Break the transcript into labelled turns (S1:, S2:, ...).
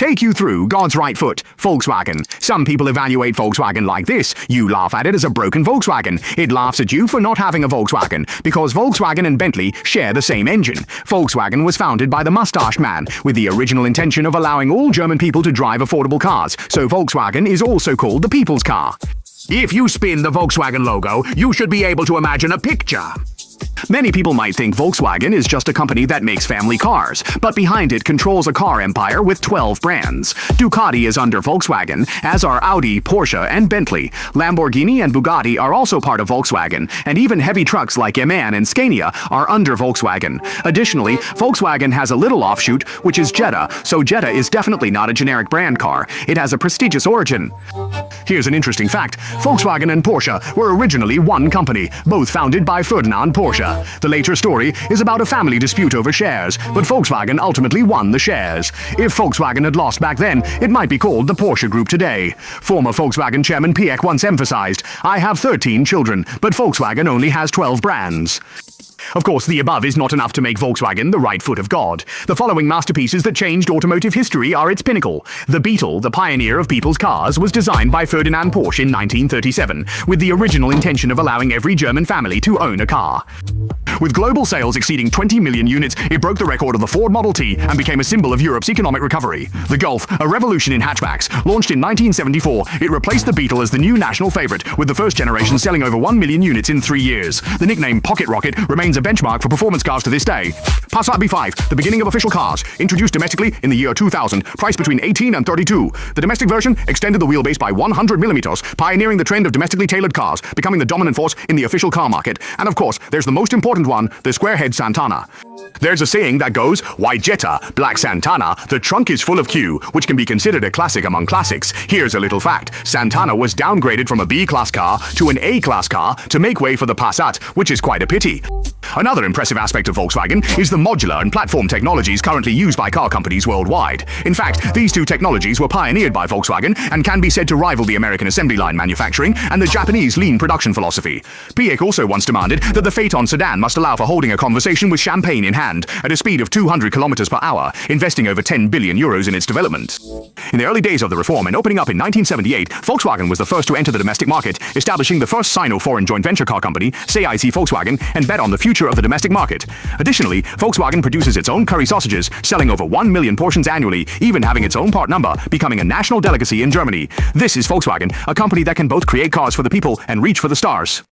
S1: take you through God's right foot, Volkswagen. Some people evaluate Volkswagen like this. You laugh at it as a broken Volkswagen. It laughs at you for not having a Volkswagen, because Volkswagen and Bentley share the same engine. Volkswagen was founded by the mustached man, with the original intention of allowing all German people to drive affordable cars, so Volkswagen is also called the people's car. If you spin the Volkswagen logo, you should be able to imagine a picture. Many people might think Volkswagen is just a company that makes family cars, but behind it controls a car empire with 12 brands. Ducati is under Volkswagen, as are Audi, Porsche, and Bentley. Lamborghini and Bugatti are also part of Volkswagen, and even heavy trucks like MAN and Scania are under Volkswagen. Additionally, Volkswagen has a little offshoot, which is Jetta, so Jetta is definitely not a generic brand car. It has a prestigious origin. Here's an interesting fact. Volkswagen and Porsche were originally one company, both founded by Ferdinand Porsche. The later story is about a family dispute over shares, but Volkswagen ultimately won the shares. If Volkswagen had lost back then, it might be called the Porsche Group today. Former Volkswagen chairman Piëch once emphasized, "I have 13 children, but Volkswagen only has 12 brands." Of course, the above is not enough to make Volkswagen the right foot of God. The following masterpieces that changed automotive history are its pinnacle. The Beetle, the pioneer of people's cars, was designed by Ferdinand Porsche in 1937, with the original intention of allowing every German family to own a car. With global sales exceeding 20 million units, it broke the record of the Ford Model T and became a symbol of Europe's economic recovery. The Golf, a revolution in hatchbacks, launched in 1974, it replaced the Beetle as the new national favorite, with the first generation selling over 1 million units in 3 years. The nickname Pocket Rocket remains a benchmark for performance cars to this day. Passat B5, the beginning of official cars, introduced domestically in the year 2000, priced between 18 and 32. The domestic version extended the wheelbase by 100 millimeters, pioneering the trend of domestically tailored cars, becoming the dominant force in the official car market. And of course, there's the most important one, the squarehead Santana. There's a saying that goes, "Why Jetta, Black Santana, the trunk is full of Q," which can be considered a classic among classics. Here's a little fact. Santana was downgraded from a B-class car to an A-class car to make way for the Passat, which is quite a pity. Another impressive aspect of Volkswagen is the modular and platform technologies currently used by car companies worldwide. In fact, these two technologies were pioneered by Volkswagen and can be said to rival the American assembly line manufacturing and the Japanese lean production philosophy. Piëch also once demanded that the Phaeton sedan must allow for holding a conversation with champagne in hand at a speed of 200 kilometers per hour, investing over 10 billion euros in its development. In the early days of the reform and opening up in 1978, Volkswagen was the first to enter the domestic market, establishing the first Sino-foreign joint venture car company, CIC Volkswagen, and bet on the future of the domestic market. Additionally, Volkswagen produces its own curry sausages, selling over 1 million portions annually, even having its own part number, becoming a national delicacy in Germany. This is Volkswagen, a company that can both create cars for the people and reach for the stars.